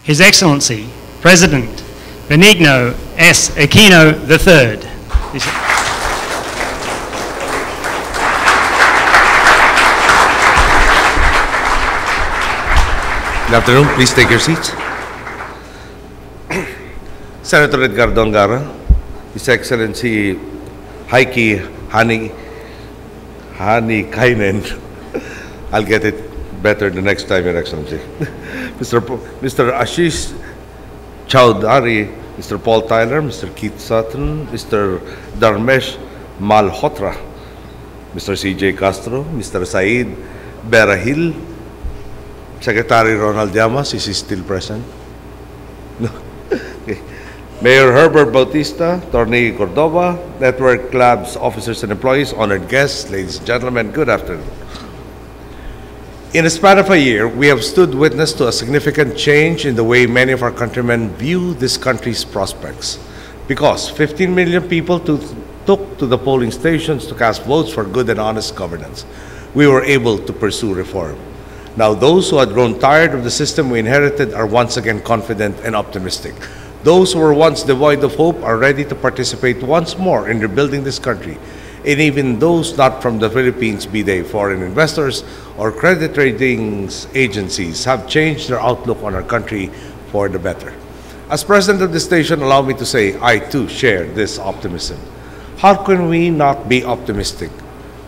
His Excellency, President Benigno S. Aquino III. Good afternoon. Please take your seats. Senator Edgardo Angara, His Excellency Heikki Hanikainen. I'll get it better the next time, Your Excellency. Mr. Ashish Chowdhury, Mr. Paul Tyler, Mr. Keith Sutton, Mr. Dharmesh Malhotra, Mr. C.J. Castro, Mr. Said Berahil, Secretary Ronald Llamas, is he still present? No. Okay. Mayor Herbert Bautista, Tornillo Cordova, NetworkLabs officers and employees, honored guests, ladies and gentlemen, good afternoon. In a span of a year, we have stood witness to a significant change in the way many of our countrymen view this country's prospects. Because 15 million people took to the polling stations to cast votes for good and honest governance, we were able to pursue reform. Now, those who had grown tired of the system we inherited are once again confident and optimistic. Those who were once devoid of hope are ready to participate once more in rebuilding this country. And even those not from the Philippines, be they foreign investors or credit ratings agencies, have changed their outlook on our country for the better. As president of the station, allow me to say I too share this optimism. How can we not be optimistic?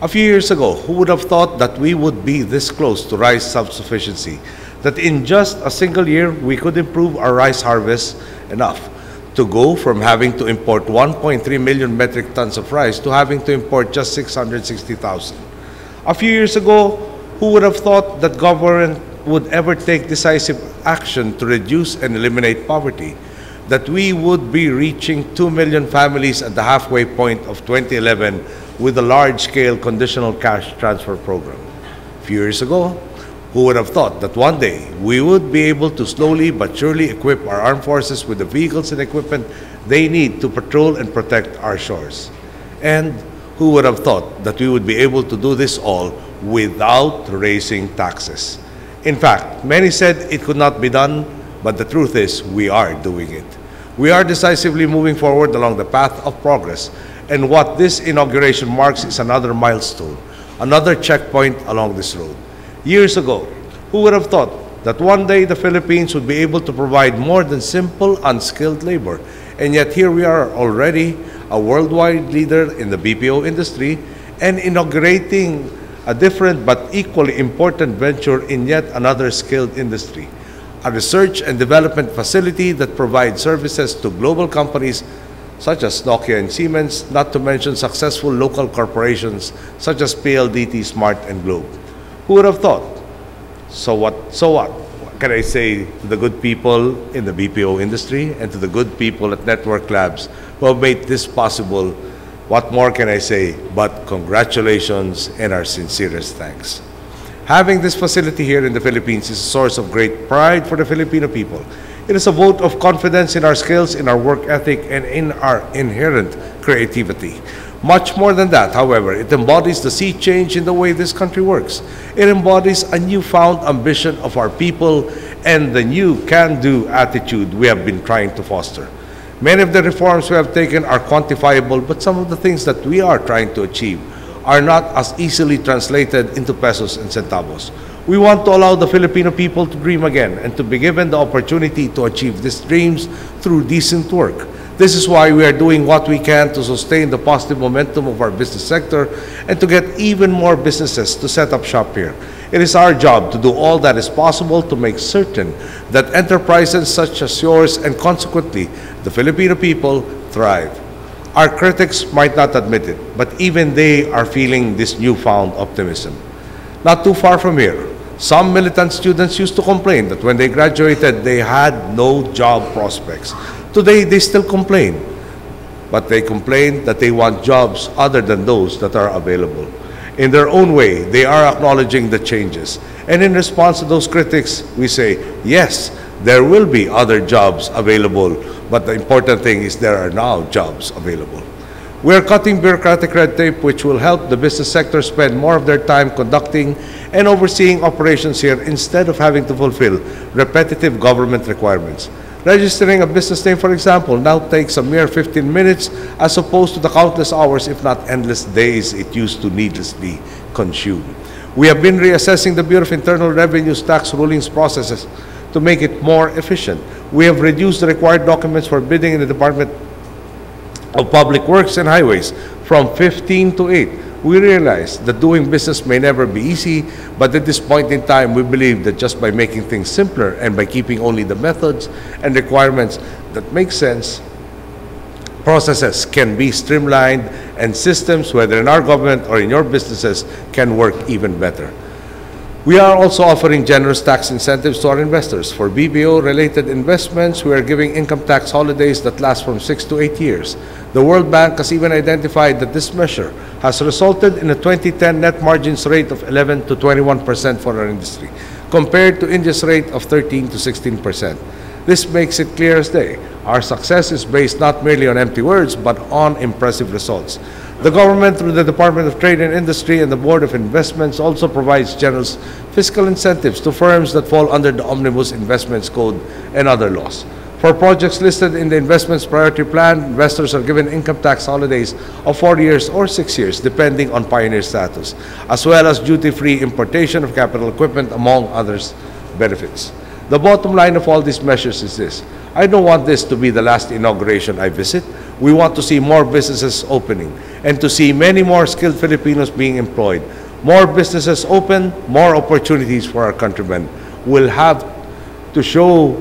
A few years ago, who would have thought that we would be this close to rice self-sufficiency, that in just a single year we could improve our rice harvest enough to go from having to import 1.3 million metric tons of rice to having to import just 660,000. A few years ago, who would have thought that government would ever take decisive action to reduce and eliminate poverty, that we would be reaching 2 million families at the halfway point of 2011 with a large-scale conditional cash transfer program. A few years ago, who would have thought that one day we would be able to slowly but surely equip our armed forces with the vehicles and equipment they need to patrol and protect our shores? And who would have thought that we would be able to do this all without raising taxes? In fact, many said it could not be done, but the truth is we are doing it. We are decisively moving forward along the path of progress, and what this inauguration marks is another milestone, another checkpoint along this road. Years ago, who would have thought that one day the Philippines would be able to provide more than simple, unskilled labor? And yet here we are already a worldwide leader in the BPO industry and inaugurating a different but equally important venture in yet another skilled industry, a research and development facility that provides services to global companies such as Nokia and Siemens, not to mention successful local corporations such as PLDT, Smart, and Globe. Who would have thought? So what? What can I say to the good people in the BPO industry and to the good people at NetworkLabs who have made this possible? What more can I say but congratulations and our sincerest thanks. Having this facility here in the Philippines is a source of great pride for the Filipino people. It is a vote of confidence in our skills, in our work ethic, and in our inherent creativity. Much more than that, however, it embodies the sea change in the way this country works. It embodies a newfound ambition of our people and the new can-do attitude we have been trying to foster. Many of the reforms we have taken are quantifiable, but some of the things that we are trying to achieve are not as easily translated into pesos and centavos. We want to allow the Filipino people to dream again and to be given the opportunity to achieve these dreams through decent work. This is why we are doing what we can to sustain the positive momentum of our business sector and to get even more businesses to set up shop here. It is our job to do all that is possible to make certain that enterprises such as yours and consequently the Filipino people thrive. Our critics might not admit it, but even they are feeling this newfound optimism. Not too far from here, some militant students used to complain that when they graduated, they had no job prospects. Today, they still complain, but they complain that they want jobs other than those that are available. In their own way, they are acknowledging the changes. And in response to those critics, we say, yes, there will be other jobs available, but the important thing is there are now jobs available. We are cutting bureaucratic red tape, which will help the business sector spend more of their time conducting and overseeing operations here instead of having to fulfill repetitive government requirements. Registering a business name, for example, now takes a mere 15 minutes as opposed to the countless hours, if not endless days, it used to needlessly consume. We have been reassessing the Bureau of Internal Revenue's tax rulings processes to make it more efficient. We have reduced the required documents for bidding in the Department of Public Works and Highways from 15 to 8. We realize that doing business may never be easy, but at this point in time, we believe that just by making things simpler and by keeping only the methods and requirements that make sense, processes can be streamlined and systems, whether in our government or in your businesses, can work even better. We are also offering generous tax incentives to our investors. For BPO-related investments, we are giving income tax holidays that last from 6 to 8 years. The World Bank has even identified that this measure has resulted in a 2010 net margins rate of 11 to 21% for our industry, compared to India's rate of 13 to 16%. This makes it clear as day. Our success is based not merely on empty words, but on impressive results. The government, through the Department of Trade and Industry and the Board of Investments, also provides generous fiscal incentives to firms that fall under the Omnibus Investments Code and other laws. For projects listed in the Investments Priority Plan, investors are given income tax holidays of 4 years or 6 years, depending on pioneer status, as well as duty-free importation of capital equipment, among others benefits. The bottom line of all these measures is this: I don't want this to be the last inauguration I visit. We want to see more businesses opening and to see many more skilled Filipinos being employed. More businesses open, more opportunities for our countrymen will have to show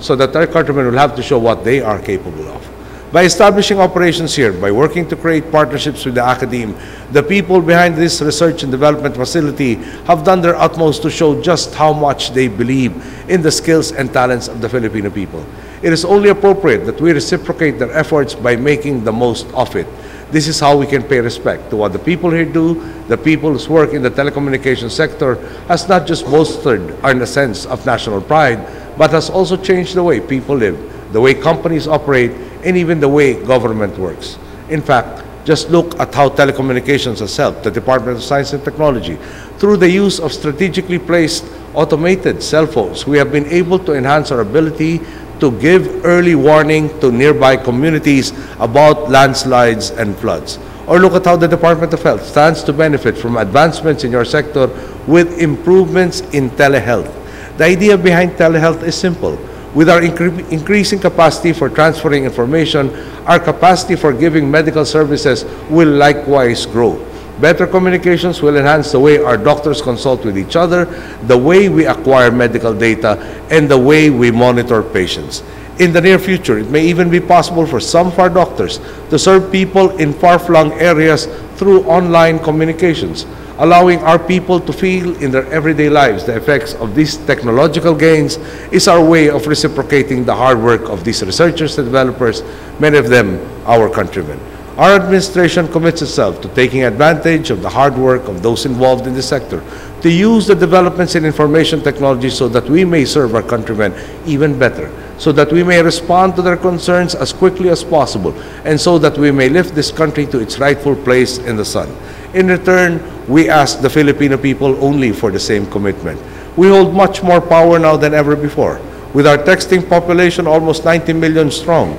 so that our countrymen will have to show what they are capable of. By establishing operations here, by working to create partnerships with the academe, the people behind this research and development facility have done their utmost to show just how much they believe in the skills and talents of the Filipino people. It is only appropriate that we reciprocate their efforts by making the most of it. This is how we can pay respect to what the people here do. The people whose work in the telecommunications sector has not just bolstered our sense of national pride, but has also changed the way people live, the way companies operate, and even the way government works. In fact, just look at how telecommunications has helped the Department of Science and Technology. Through the use of strategically placed automated cell phones, we have been able to enhance our ability to give early warning to nearby communities about landslides and floods. Or look at how the Department of Health stands to benefit from advancements in your sector with improvements in telehealth. The idea behind telehealth is simple. With our increasing capacity for transferring information, our capacity for giving medical services will likewise grow. Better communications will enhance the way our doctors consult with each other, the way we acquire medical data, and the way we monitor patients. In the near future, it may even be possible for some of our doctors to serve people in far-flung areas through online communications, allowing our people to feel in their everyday lives the effects of these technological gains is our way of reciprocating the hard work of these researchers and developers, many of them our countrymen. Our administration commits itself to taking advantage of the hard work of those involved in the sector, to use the developments in information technology so that we may serve our countrymen even better, so that we may respond to their concerns as quickly as possible, and so that we may lift this country to its rightful place in the sun. In return, we ask the Filipino people only for the same commitment. We hold much more power now than ever before. With our texting population almost 90 million strong,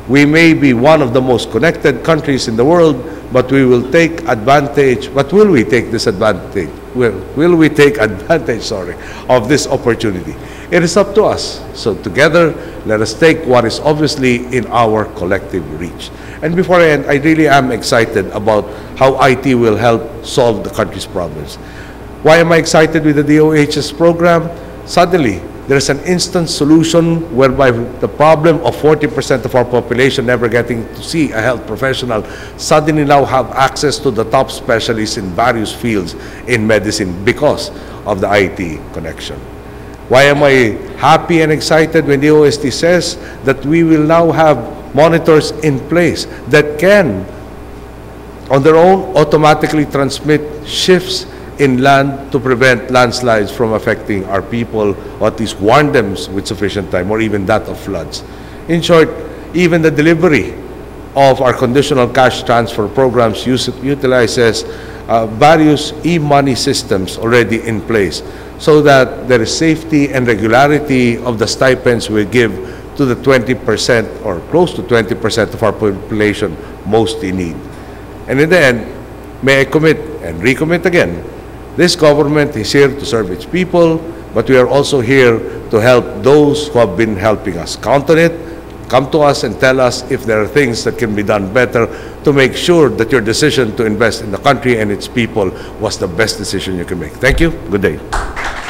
we may be one of the most connected countries in the world, but we will take advantage. But will we take this advantage? Will we take advantage, of this opportunity? It is up to us. So together, let us take what is obviously in our collective reach. And before I end, I really am excited about how IT will help solve the country's problems. Why am I excited with the DOH's program? Suddenly, there's an instant solution whereby the problem of 40% of our population never getting to see a health professional suddenly now have access to the top specialists in various fields in medicine because of the IT connection. Why am I happy and excited when the OST says that we will now have monitors in place that can, on their own, automatically transmit shifts in land to prevent landslides from affecting our people, or at least warn them with sufficient time, or even that of floods. In short, even the delivery of our conditional cash transfer programs utilizes various e-money systems already in place so that there is safety and regularity of the stipends we give to the 20% or close to 20% of our population most in need. And in the end, may I commit and recommit again, this government is here to serve its people, but we are also here to help those who have been helping us. Count on it. Come to us and tell us if there are things that can be done better to make sure that your decision to invest in the country and its people was the best decision you can make. Thank you. Good day.